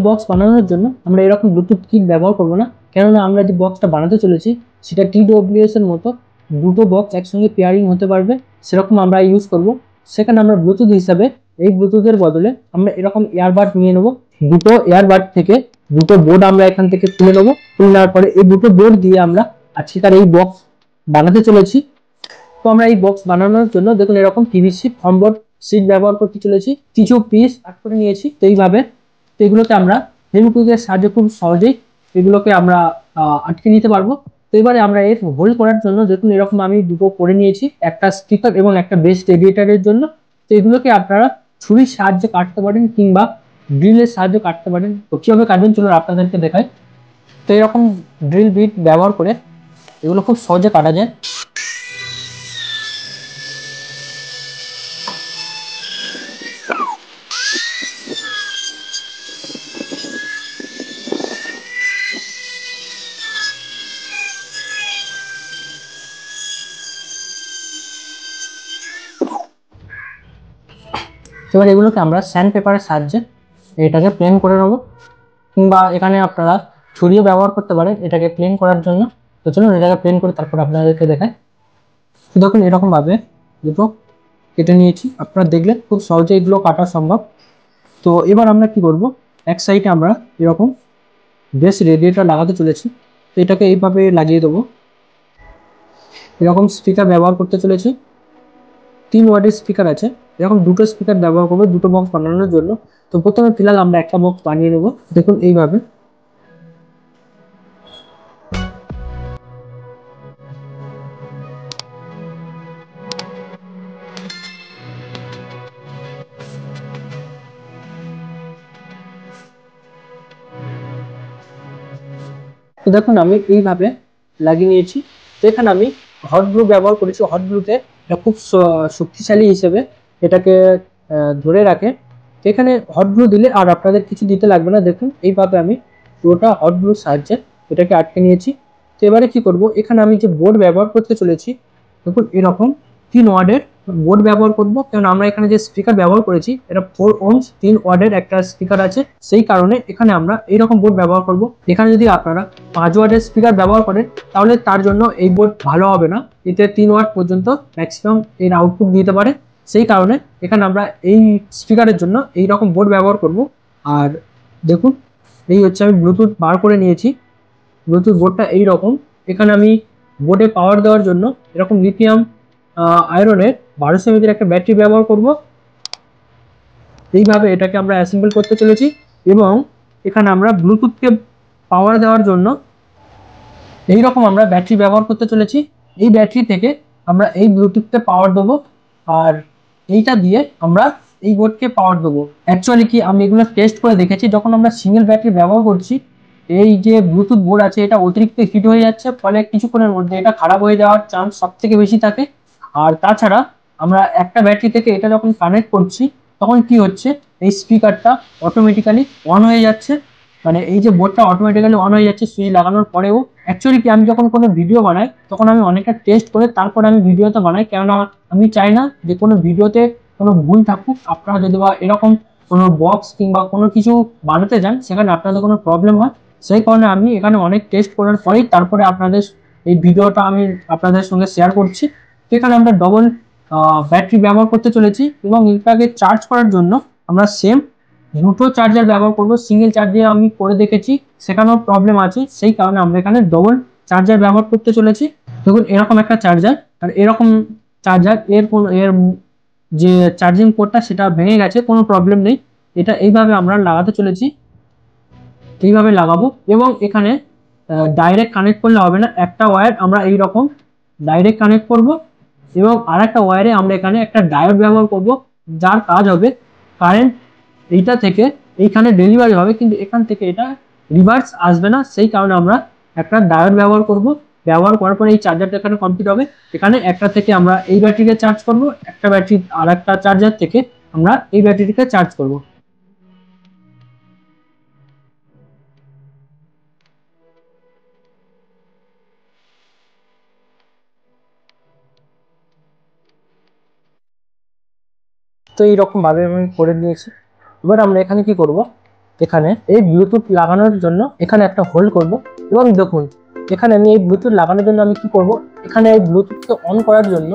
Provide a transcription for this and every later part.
Box বানানোর জন্য আমরা এরকম ব্লুটুথ কিট ব্যবহার করব না, কেননা আমরা যে বক্সটা বানাতে চলেছি সেটা TWS এর মতো দুটো বক্স একসঙ্গে পেয়ারিং হতে পারবে সেরকম আমরা ইউজ করব। সেখানে আমরা ব্লুটুথ হিসাবে এই ব্লুটুথের বদলে আমরা এরকম এয়ারবাড নিয়ে নেব। দুটো এয়ারবাড থেকে দুটো বোর্ড আমরা এখান থেকে তুলে নেবো। তুলে নেওয়ার পরে এই দুটো বোর্ড দিয়ে আমরা আজকেকার এই বক্স বানাতে চলেছি। তো আমরা এই বক্স বানানোর জন্য দেখুন এরকম PVC ফর্মবোর্ড সিট ব্যবহার করতে চলেছি। কিছু পিস কাট করে নিয়েছি তো এইভাবে। তো এগুলোকে আমরা ফেভিকুইকের সাহায্যে খুব সহজেই এগুলোকে আমরা আটকে নিতে পারবো। তো এবারে আমরা এর হোল্ড করার জন্য দেখুন এরকম আমি দুটো করে নিয়েছি, একটা স্পিকার এবং একটা বেস রেডিয়েটারের জন্য। তো এগুলোকে আপনারা ছুরির সাহায্যে কাটতে পারেন কিংবা ড্রিলের সাহায্যে কাটতে পারেন। তো কিভাবে কাটবেন চলুন আপনাদেরকে দেখাই। তো এরকম ড্রিল বিট ব্যবহার করে এগুলো খুব সহজে কাটা যায়। এবার এগুলোকে আমরা স্যান্ড পেপারের সাহায্যে এটাকে প্লেন করে নেবো, কিংবা এখানে আপনারা ছুরিও ব্যবহার করতে পারেন এটাকে প্লেন করার জন্য। তো চলুন এটাকে প্লেন করে তারপর আপনাদেরকে দেখায়। তো দেখুন এরকমভাবে দুটো কেটে নিয়েছি, আপনারা দেখলেন খুব সহজে এগুলো কাটা সম্ভব। তো এবার আমরা কি করব, এক সাইডে আমরা এরকম বেস রেডিয়েটর লাগাতে চলেছি। তো এটাকে এইভাবে লাগিয়ে দেবো। এরকম স্পিকার ব্যবহার করতে চলেছি, 3 ওয়াটের স্পিকার আছে। এরকম দুটো স্পিকার ব্যবহার করবো দুটো বক্স বানানোর জন্য। তো প্রথমে ফিলহাল আমরা একটা বক্স বানিয়ে নেবো দেখুন এইভাবে। তো দেখুন আমি এইভাবে লাগিয়ে নিয়েছি। তো এখানে আমি হট গ্লু ব্যবহার করেছি। হট গ্লুতে এটা খুব শক্তিশালী হিসেবে এটাকে ধরে রাখে। তো এখানে হট গ্লু দিলে আর আপনাদের কিছু দিতে লাগবে না। দেখুন এইভাবে আমি পুরোটা হট গ্লুর সাহায্যে এটাকে আটকে নিয়েছি। তো এবারে কি করব, এখানে আমি যে বোর্ড ব্যবহার করতে চলেছি দেখুন এরকম 3 ওয়াটের বোর্ড ব্যবহার করব, কারণ আমরা এখানে যে স্পিকার ব্যবহার করেছি এটা 4 ohms 3 ওয়াটের একটা স্পিকার আছে, সেই কারণে এখানে আমরা এইরকম বোর্ড ব্যবহার করব। এখানে যদি আপনারা 5 ওয়াটের স্পিকার ব্যবহার করেন তাহলে তার জন্য এই বোর্ড ভালো হবে না, এতে 3 ওয়াট পর্যন্ত ম্যাক্সিমাম এর আউটপুট দিতে পারে। সেই কারণে এখানে আমরা এই স্পিকারের জন্য এই রকম বোর্ড ব্যবহার করব। আর দেখুন এই হচ্ছে আমি ব্লুটুথ বার করে নিয়েছি। ব্লুটুথ বোর্ডটা এইরকম। এখানে আমি বোর্ডে পাওয়ার দেওয়ার জন্য এরকম লিথিয়াম আয়রনের 1200 mAh একটা ব্যাটারি ব্যবহার করব। এইভাবে এটাকে আমরা অ্যাসেম্বল করতে চলেছি। এবং এখানে আমরা ব্লুটুথকে পাওয়ার দেওয়ার জন্য এইরকম আমরা ব্যাটারি ব্যবহার করতে চলেছি। এই ব্যাটারি থেকে আমরা এই ব্লুটুথকে পাওয়ার দেবো, আর এইটা দিয়ে আমরা এই বোর্ডকে পাওয়ার দেবো। অ্যাকচুয়ালি কি আমি এগুলো টেস্ট করে দেখেছি, যখন আমরা সিঙ্গেল ব্যাটারি ব্যবহার করছি এই যে ব্লুটুথ বোর্ড আছে এটা অতিরিক্ত হিট হয়ে যাচ্ছে, ফলে কিছুক্ষণের মধ্যে এটা খারাপ হয়ে যাওয়ার চান্স সব থেকে বেশি থাকে। আর তাছাড়া আমরা একটা ব্যাটারি থেকে এটা যখন কানেক্ট করছি তখন কি হচ্ছে, এই স্পিকারটা অটোমেটিক্যালি অন হয়ে যাচ্ছে, মানে এই যে বোর্ডটা অটোমেটিক্যালি অন হয়ে যাচ্ছে সুইচ লাগানোর পরেও। অ্যাকচুয়ালি কি আমি যখন কোনো ভিডিও বানাই তখন আমি অনেকটা টেস্ট করে তারপর আমি ভিডিওতে বানাই, কেননা আমি চাই না যে কোনো ভিডিওতে কোনো ভুল থাকুক। আপনারা যদি বা এরকম কোনো বক্স কিংবা কোনো কিছু বানাতে যান সেখানে আপনাদের কোনো প্রবলেম হয়, সেই কারণে আমি এখানে অনেক টেস্ট করার পরেই তারপরে আপনাদের এই ভিডিওটা আমি আপনাদের সঙ্গে শেয়ার করছি। তো এখানে আমরা ডবল ব্যাটারি ব্যবহার করতে চলেছি এবং এটাকে চার্জ করার জন্য আমরা সেম দুটো চার্জার ব্যবহার করব। সিঙ্গেল চার্জে আমি করে দেখেছি সেখানেও প্রবলেম আছে, সেই কারণে আমরা এখানে ডবল চার্জার ব্যবহার করতে চলেছি। দেখুন এরকম একটা চার্জার, আর এরকম চার্জার এর যে চার্জিং পোর্টটা সেটা ভেঙে গেছে, কোনো প্রবলেম নেই। এটা এইভাবে আমরা লাগাতে চলেছি, এইভাবে লাগাবো। এবং এখানে ডাইরেক্ট কানেক্ট করলে হবে না, একটা ওয়্যার আমরা এইরকম ডাইরেক্ট কানেক্ট করব এবং আর একটা ওয়্যারে আমরা এখানে একটা ডায়োড ব্যবহার করব, যার কাজ হবে কারেন্ট এইটা থেকে এইখানে ডেলিভারি হবে কিন্তু এখান থেকে এটা রিভার্স আসবে না, সেই কারণে আমরা একটা ডায়োড ব্যবহার করব। ব্যবহার করার পরে এই চার্জারটা এখানে কমপ্লিট হবে। এখানে একটা থেকে আমরা এই ব্যাটারিকে চার্জ করব, একটা ব্যাটারি আর একটা চার্জার থেকে আমরা এই ব্যাটারিকে চার্জ করব। তো এইরকম ভাবে আমি করে নিয়েছি। এবার আমরা এখানে কি করব, এখানে এই ব্লুটুথ লাগানোর জন্য এখানে একটা হোল করব এবং দেখুন এখানে আমি এই ব্লুটুথ লাগানোর জন্য আমি কি করব, এখানে এই ব্লুটুথকে অন করার জন্য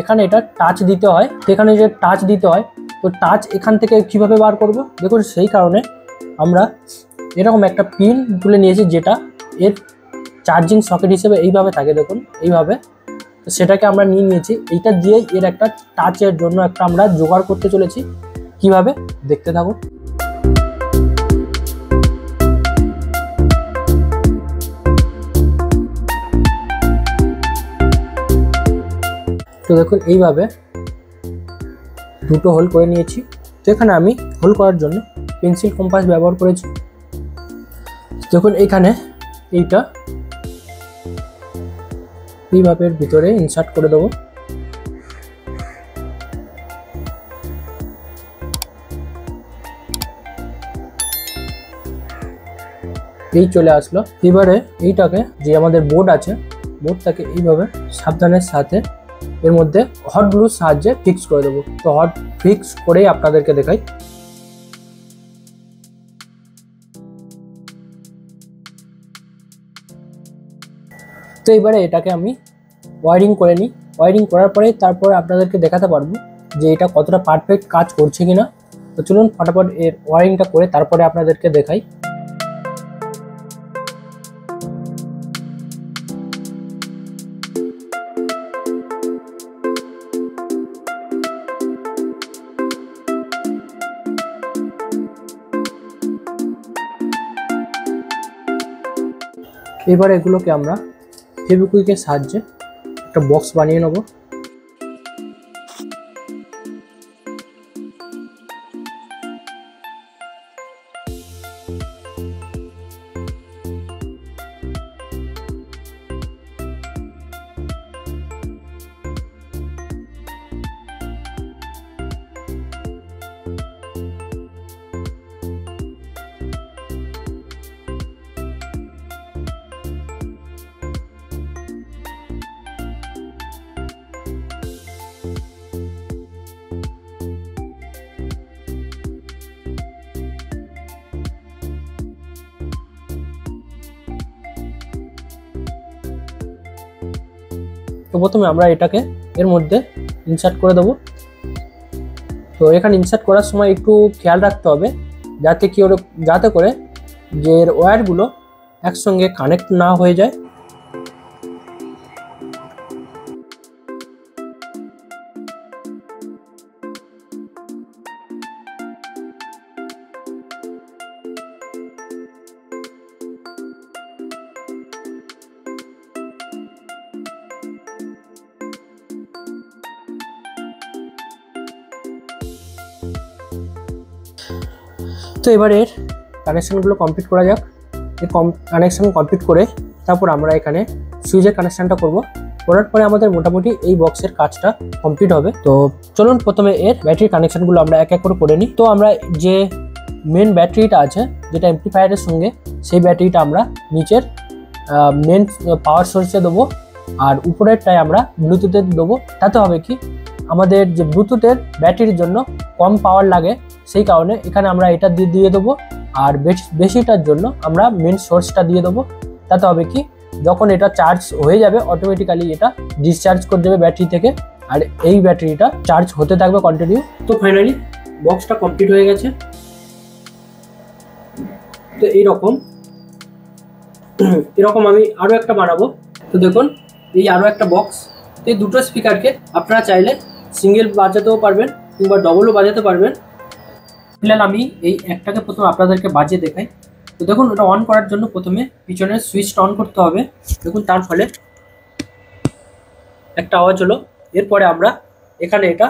এখানে এটা টাচ দিতে হয়। এখানে যে টাচ দিতে হয়, তো টাচ এখান থেকে কিভাবে বার করব, দেখুন সেই কারণে আমরা এরকম একটা পিন তুলে নিয়েছি যেটা এর চার্জিং সকেট হিসেবে এইভাবে থাকে, দেখুন এইভাবে। তো সেটাকে আমরা নিয়ে নিয়েছি, এইটা দিয়ে এর একটা টাচের জন্য একটা আমরা জোগাড় করতে চলেছি। কিভাবে দেখতে থাকুন। তো দেখুন এইভাবে দুটো হোল করে নিয়েছি। তো এখানে আমি হোল করার জন্য পেন্সিল কম্পাস ব্যবহার করেছি। দেখুন এখানে এইটা এইভাবে ভিতরে ইনসার্ট করে দেবো। এই চলে আসলো। এবারে এইটাকে যে আমাদের বোর্ড আছে, বোর্ডটাকে এইভাবে সাবধানের সাথে এর মধ্যে হট গ্লুর সাহায্যে ফিক্স করে দেবো। তো হট ফিক্স করেই আপনাদেরকে দেখাই। তো এবারে এটাকে আমি ওয়ারিং করে নিই। ওয়ারিং করার পরে তারপরে আপনাদেরকে দেখাতে পারবো যে এটা কতটা পারফেক্ট কাজ করছে কিনা। তো চলুন ফটাফট এর ওয়ারিংটা করে তারপরে আপনাদেরকে দেখাই। এবার এগুলোকে আমরা ফেভিকুইকের সাহায্যে একটা বক্স বানিয়ে নেব। তো প্রথমে আমরা এটাকে এর মধ্যে ইনসার্ট করে দেবো। তো এখানে ইনসার্ট করার সময় একটু খেয়াল রাখতে হবে যাতে করে যে ওয়্যারগুলো একসঙ্গে কানেক্ট না হয়ে যায়। তো এবার এর কানেকশানগুলো কমপ্লিট করা যাক। এই কানেকশান কমপ্লিট করে তারপর আমরা এখানে সুইচের কানেকশানটা করব। করার পরে আমাদের মোটামুটি এই বক্সের কাজটা কমপ্লিট হবে। তো চলুন প্রথমে এর ব্যাটারি কানেকশানগুলো আমরা এক এক করে নিই। তো আমরা যে মেন ব্যাটারিটা আছে যেটা অ্যাম্প্লিফায়ারের সঙ্গে, সেই ব্যাটারিটা আমরা নিচের মেন পাওয়ার সোর্সে দেবো, আর উপরেরটায় আমরা ব্লুটুথে দেবো। তাতে হবে কি, আমাদের যে ব্লুটুথের ব্যাটারির জন্য কম পাওয়ার লাগে, সেই কারণে এখানে আমরা এটা দিয়ে দেবো। আর বেশিটার জন্য আমরা মেন সোর্সটা দিয়ে দেবো। তাতে হবে কি, যখন এটা চার্জ হয়ে যাবে অটোমেটিক্যালি এটা ডিসচার্জ করে দেবে ব্যাটারি থেকে, আর এই ব্যাটারিটা চার্জ হতে থাকবে কন্টিনিউ। তো ফাইনালি বক্সটা কমপ্লিট হয়ে গেছে। তো এরকম আমি আরও একটা বানাবো। তো দেখুন এই আরও একটা বক্স। এই দুটো স্পিকারকে আপনারা চাইলে সিঙ্গেল বাজাতেও পারবেন কিংবা ডবলও বাজাতে পারবেন। ফিলহাল আমি এই একটাকে প্রথমে আপনাদেরকে বাজিয়ে দেখাই। তো দেখুন ওটা অন করার জন্য প্রথমে পিছনের সুইচটা অন করতে হবে। দেখুন তার ফলে একটা আওয়াজ হলো। এরপরে আমরা এখানে এটা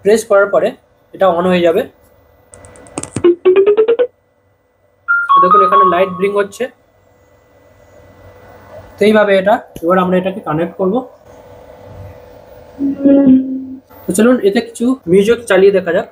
প্রেস করার পরে এটা অন হয়ে যাবে। তো দেখুন এখানে লাইট ব্লিঙ্ক হচ্ছে। তো এইভাবে এবার আমরা এটাকে কানেক্ট করব। তো চলুন এতে কিছু মিউজিক চালিয়ে দেখা যাক।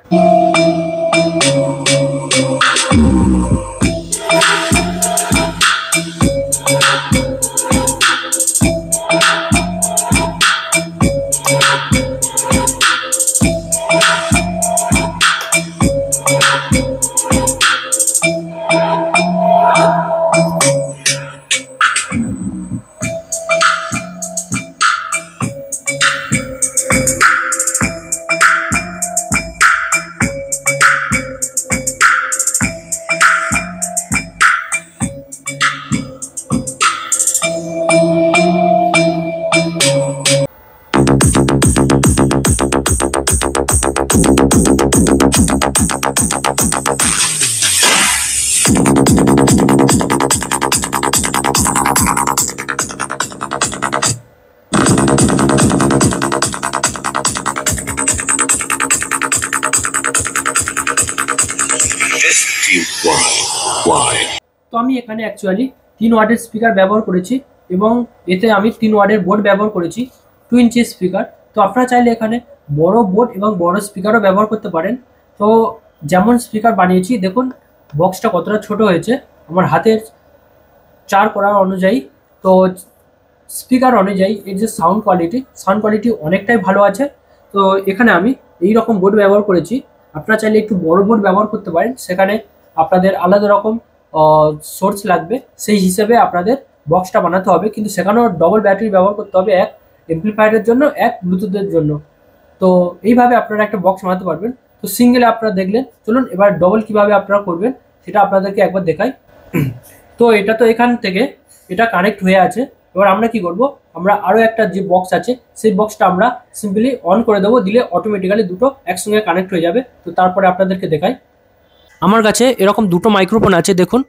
তো আমি এখানে অ্যাকচুয়ালি 3 ওয়াটের স্পিকার ব্যবহার করেছি এবং এতে আমি 3 ওয়াটের বোর্ড ব্যবহার করেছি, 2 ইঞ্চি স্পিকার। তো আপনারা চাইলে এখানে বড় বোর্ড এবং বড় স্পিকারও ব্যবহার করতে পারেন। তো যেমন স্পিকার বানিয়েছি দেখুন বক্সটা কতটা ছোট হয়েছে আমার হাতের 4 করার অনুযায়ী। তো স্পিকার অনুযায়ী এর যে সাউন্ড কোয়ালিটি অনেকটাই ভালো আছে। তো এখানে আমি এই রকম বোর্ড ব্যবহার করেছি। আপনারা চাইলে একটু বড় বোর্ড ব্যবহার করতে পারেন, সেখানে আপনাদের আলাদা রকম সোর্স লাগবে, সেই হিসেবে আপনাদের বক্সটা বানাতে হবে। কিন্তু সেখানেও ডবল ব্যাটারি ব্যবহার করতে হবে, এক এমপ্লিফায়ারের জন্য, এক ব্লুটুথের জন্য। তো এইভাবে আপনারা একটা বক্স বানাতে পারবেন। তো সিঙ্গেলে আপনারা দেখলেন, চলুন এবার ডবল কিভাবে আপনারা করবেন সেটা আপনাদেরকে একবার দেখাই। তো এটা তো এখান থেকে এটা কানেক্ট হয়ে আছে। এবার আমরা কি করব, আমরা আরও একটা যে বক্স আছে সেই বক্সটা আমরা সিম্পলি অন করে দেবো, দিলে অটোমেটিক্যালি দুটো একসঙ্গে কানেক্ট হয়ে যাবে। তো তারপরে আপনাদেরকে দেখাই। আমার কাছে এরকম দুটো মাইক্রোফোন আছে দেখুন।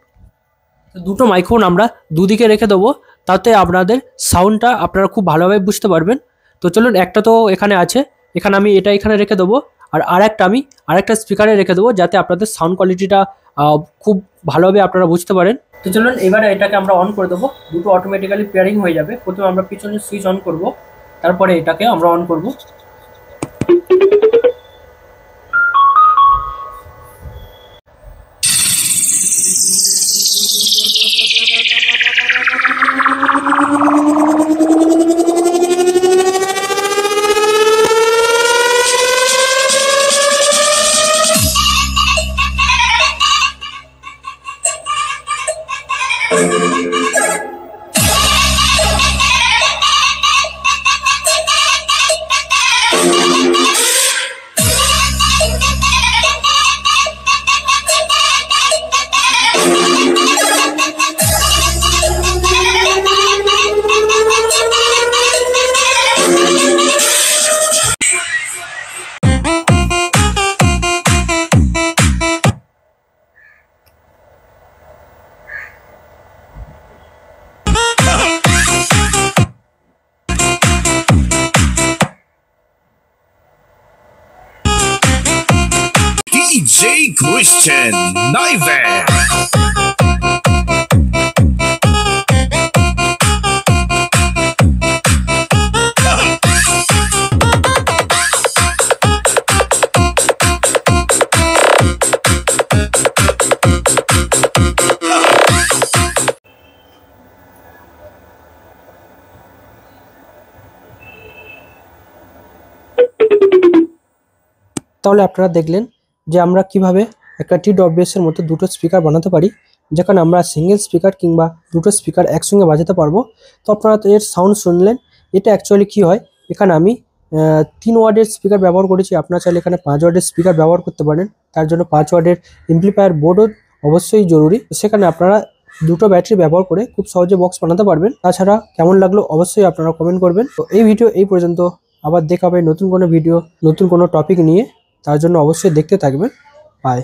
তো দুটো মাইক্রোফোন আমরা দুদিকে রেখে দেবো, তাতে আপনাদের সাউন্ডটা আপনারা খুব ভালোভাবে বুঝতে পারবেন। তো চলুন, একটা তো এখানে আছে, এখানে আমি এটা এখানে রেখে দেবো, আর আমি আরেকটা স্পিকারে রেখে দেবো, যাতে আপনাদের সাউন্ড কোয়ালিটিটা খুব ভালোভাবে আপনারা বুঝতে পারেন। তো চলুন এবারে এটাকে আমরা অন করে দেবো, দুটো অটোমেটিক্যালি পেয়ারিং হয়ে যাবে। প্রথমে আমরা পিছনের সুইচ অন করব, তারপরে এটাকে আমরা অন করব। DJ Christian Naive. তাহলে আপনারা দেখলেন যে আমরা কিভাবে একটা TWS এর মতো দুটো স্পিকার বানাতে পারি, যেখানে আমরা সিঙ্গেল স্পিকার কিংবা দুটো স্পিকার একসঙ্গে বাজাতে পারবো। তো আপনারা তো এর সাউন্ড শুনলেন। এটা অ্যাকচুয়ালি কি হয়, এখানে আমি 3 ওয়াটের স্পিকার ব্যবহার করেছি। আপনারা চাইলে এখানে 5 ওয়াটের স্পিকার ব্যবহার করতে পারেন। তার জন্য 5 ওয়াটের এমপ্লিফায়ার বোর্ডও অবশ্যই জরুরি। সেখানে আপনারা দুটো ব্যাটারি ব্যবহার করে খুব সহজে বক্স বানাতে পারবেন। তাছাড়া কেমন লাগলো অবশ্যই আপনারা কমেন্ট করবেন। তো এই ভিডিও এই পর্যন্ত, আবার দেখা হবে নতুন কোনো ভিডিও, নতুন কোনো টপিক নিয়ে। তার জন্য অবশ্যই দেখতে থাকবেন। বাই।